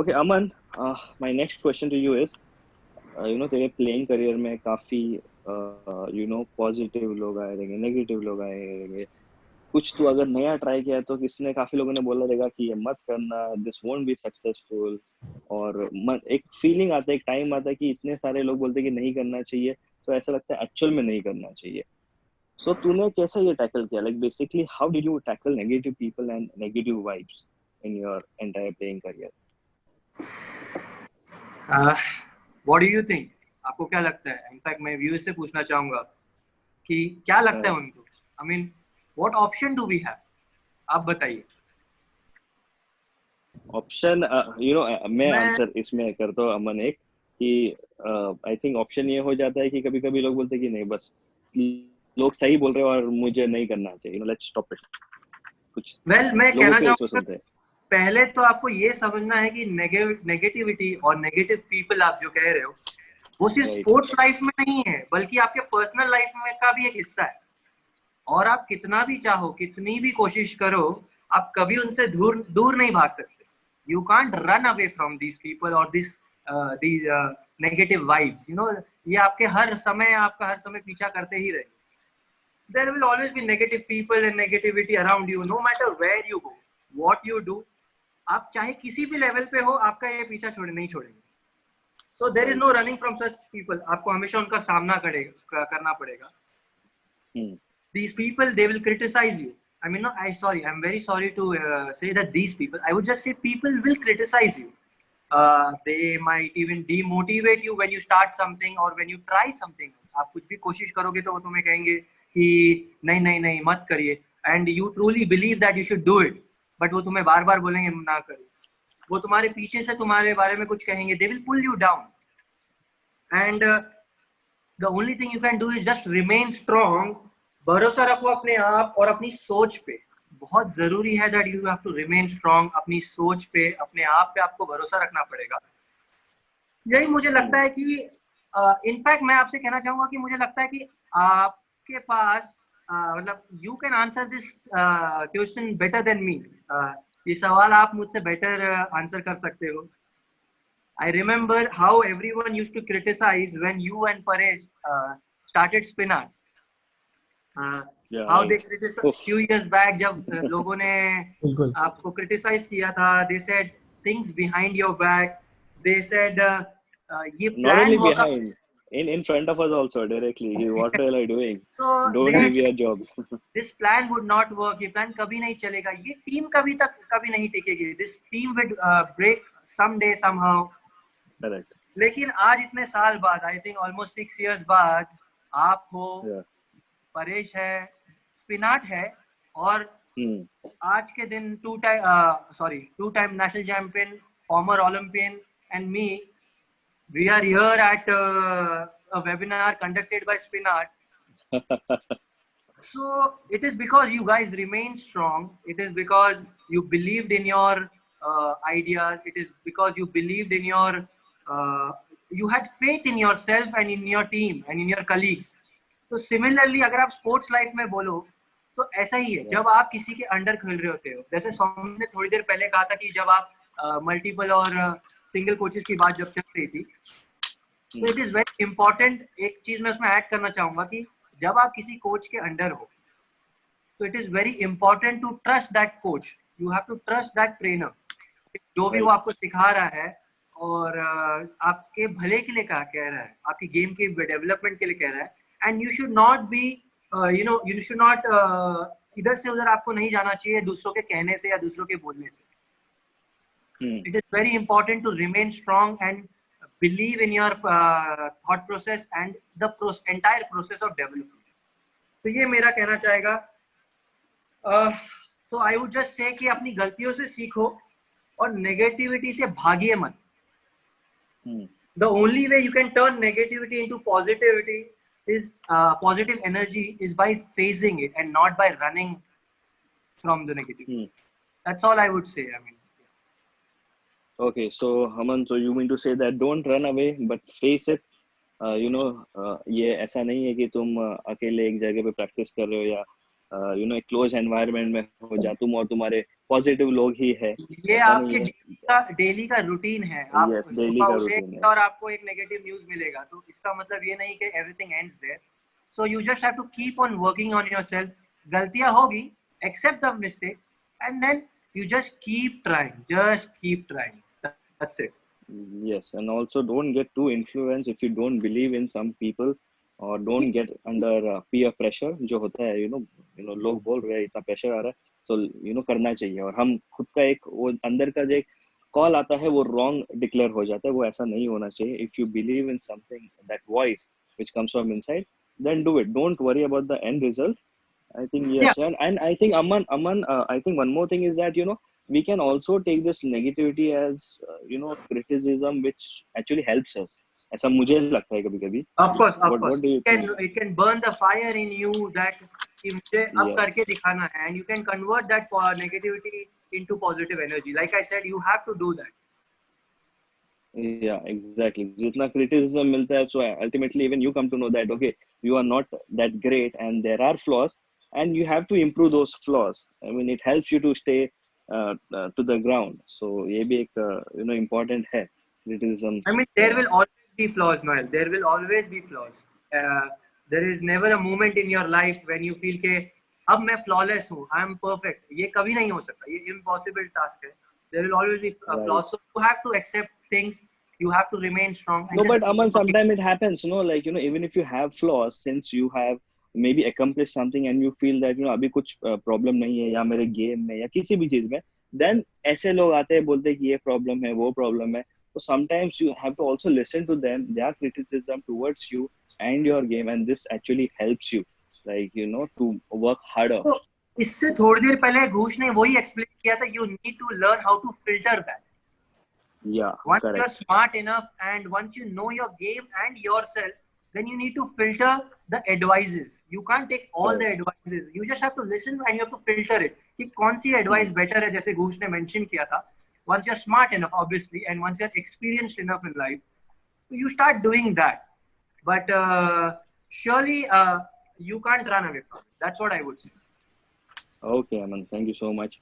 Okay, Aman, my next question to you is, तेरे playing career में काफी positive लोग आए रहेंगे, नेगेटिव लोग आए रहेंगे। कुछ तू अगर नया ट्राई किया है तो किसने काफी लोगों ने बोला रहेगा कि ये मत करना, दिस वोंट बी सक्सेसफुल। और एक फीलिंग आता है, एक टाइम आता है कि इतने सारे लोग बोलते हैं कि नहीं करना चाहिए, तो ऐसा लगता है एक्चुअल में नहीं करना चाहिए। सो तूने कैसे ये टैकल किया, like basically how did you tackle negative people and negative vibes in your entire playing career? What do you think? आपको क्या लगता है? इनफैक्ट मैं व्यूअर्स से पूछना चाहूंगा कि क्या लगता है उनको। I mean what option do we have? आप बताइए। ऑप्शन मैं आंसर इसमें करता हूँ अमन, एक कि आई थिंक ऑप्शन ये हो जाता है कि कभी कभी लोग बोलते हैं कि नहीं, बस लोग सही बोल रहे हो और मुझे नहीं करना चाहिए, लेट्स स्टॉप इट। कुछ मैं लोगों कहना के इसमें चाहूंगा, सुनते हैं। पहले तो आपको ये समझना है कि नेगेटिविटी और नेगेटिव पीपल आप जो कह रहे हो वो सिर्फ राइट। स्पोर्ट्स लाइफ में नहीं है, बल्कि आपके पर्सनल लाइफ में का भी एक हिस्सा है। और आप कितना भी चाहो, कितनी भी कोशिश करो, आप कभी उनसे दूर दूर नहीं भाग सकते। You can't run away from these people और दीज नेगेटिव वाइब्स। ये आपका हर समय पीछा करते ही रहेंगे। There will always be negative people and negativity around you, no matter where you go, what you do. आप चाहे किसी भी लेवल पे हो, आपका ये पीछा नहीं छोड़ेंगे। So there is right. no running from such people. आपको हमेशा उनका सामना करना पड़ेगा। These people, they will criticize you. I mean, no, I'm very sorry to say that these people, I would just say people will criticize you. They might even demotivate you when you start something or when you try something. आप कुछ भी कोशिश करोगे तो वो तुम्हें कहेंगे कि नहीं नहीं नहीं मत करिए, and you truly believe that you should do it, but वो तुम्हें बार बार बोलेंगे ना करिए। वो तुम्हारे पीछे से तुम्हारे बारे में कुछ कहेंगे, they will pull you down, and the only thing you can do is just remain strong. भरोसा रखो अपने आप और अपनी सोच पे। बहुत जरूरी है that you have to remain strong। अपनी सोच पे, अपने आप पे आपको भरोसा रखना पड़ेगा। यही मुझे लगता है कि इनफैक्ट मैं आपसे कहना चाहूंगा कि मुझे लगता है कि आपके पास मतलब you can answer this question better than me. ये सवाल आप मुझसे बेटर आंसर कर सकते हो। I remember how everyone used to criticize when you and Paresh started Spinach. How they criticized few years back जब लोगों ने आपको criticize किया था, they said things behind your back. They said ये Not plan only work out. behind, in front of us also directly. What are you doing? So Don't they give your job. this plan would not work. ये plan कभी नहीं चलेगा। ये team कभी नहीं टिकेगी। This team would break someday somehow. Correct. लेकिन आज इतने साल बाद, आई थिंक ऑलमोस्ट 6 years बाद, आप हो, परेश है, स्पिनाट है, और आज के दिन two time national champion, former Olympian, and me, we are here at a webinar conducted by Spinat. So it is because you guys remain strong. It is because you believed in your ideas. It is because you believed in your you had faith in yourself and in your team and in your colleagues. तो similarly अगर आप sports life में बोलो तो ऐसा ही है। जब आप किसी के अंडर खेल रहे होते हो, जैसे सौम्य ने थोड़ी देर पहले कहा था कि जब आप मल्टीपल और सिंगल कोचेस की बात जब चल रही थी, तो इट इज वेरी इंपॉर्टेंट। एक चीज मैं उसमें ऐड करना चाहूंगा कि जब आप किसी कोच के अंडर हो तो it is very important to trust that coach. You have to trust that trainer, जो भी वो आपको सिखा रहा है और आपके भले के लिए कह रहा है, आपकी गेम के डेवलपमेंट के लिए कह रहा है। And you should not be you should not इधर से उधर आपको नहीं जाना चाहिए दूसरों के कहने से या दूसरों के बोलने से। It is very important to remain strong and believe in your thought process and the entire process of development. तो ये मेरा कहना चाहेगा। so I would just say कि अपनी गलतियों से सीखो और नेगेटिविटी से भागिए मत। The only way you can turn negativity into positivity is positive energy is by facing it and not by running from the negativity. That's all I would say. I mean, okay, so Aman, so you mean to say that don't run away but face it. ये ऐसा नहीं है कि तुम अकेले एक जगह पे प्रैक्टिस कर रहे हो या एक क्लोज एनवायरनमेंट में हो जहाँ तुम और तुम्हारे पॉजिटिव लोग ही है, ये ऐसा आपके नहीं है। डेली का रूटीन है। आप यस, डेली सुबह का रूटीन उठेंगे है। और आपको एक नेगेटिव न्यूज मिलेगा, तो इसका मतलब ये नहीं कि everything ends there. So you just have to keep on working on yourself. गलतियां होगी, accept the mistake, and then you just keep trying, that's it. Yes, and also don't get too influenced if you don't believe in some people, or don't get under peer pressure जो होता है, लोग बोल रहे हैं, इतना pressure आ रहा है, तो करना चाहिए। और हम खुद का एक वो अंदर का जो एक कॉल आता है वो रॉन्ग डिक्लेयर हो जाता है, वो ऐसा नहीं होना चाहिए। If you believe in something, that voice which comes from inside, then do it. Don't worry about the end result. I think Yeah, yes, and I think Aman, I think one more thing is that we can also take this negativity as criticism, which actually helps us. ऐसा मुझे लगता है कभी-कभी। of course, What do you think? it can burn the fire in you that कि मुझे अब Yes, करके दिखाना है, and you can convert that negativity into positive energy. Like I said, you have to do that. yeah, exactly. जितना criticism मिलता है, so ultimately even you come to know that okay, you are not that great and there are flaws, and you have to improve those flaws. I mean, it helps you to stay to the ground. So ये भी एक important है criticism. I mean, there will always be flaws, Noel. There will always be flaws. Uh, there is never a moment in your life when you feel कि अब मैं flawless हूँ, I am perfect. ये कभी नहीं हो सकता, ये impossible task है. There will always be Right. flaws. So you have to accept things. You have to remain strong and No, just but keep Aman, working. sometimes it happens, like, even if you have flaws, since you have maybe accomplished something and you feel that, अभी कुछ problem नहीं है या मेरे game में या किसी भी चीज में, then ऐसे लोग आते हैं, बोलते हैं कि ये problem है, वो problem है. So sometimes you have to also listen to them, their criticism towards you and your game, and this actually helps you, like, to work harder. तो इससे थोड़ी देर पहले घोष ने वही explain किया था. You need to learn how to filter that. Yeah, Once correct. you're smart enough and once you know your game and yourself, then you need to filter the advices. You can't take all the advices. You just have to listen and you have to filter it. कि कौन सी advice better है, जैसे घोष ने mention किया था. Once you're smart enough, obviously, and once you're experienced enough in life, you start doing that. But surely you can't run away from it. That's what I would say. Okay, Aman, thank you so much.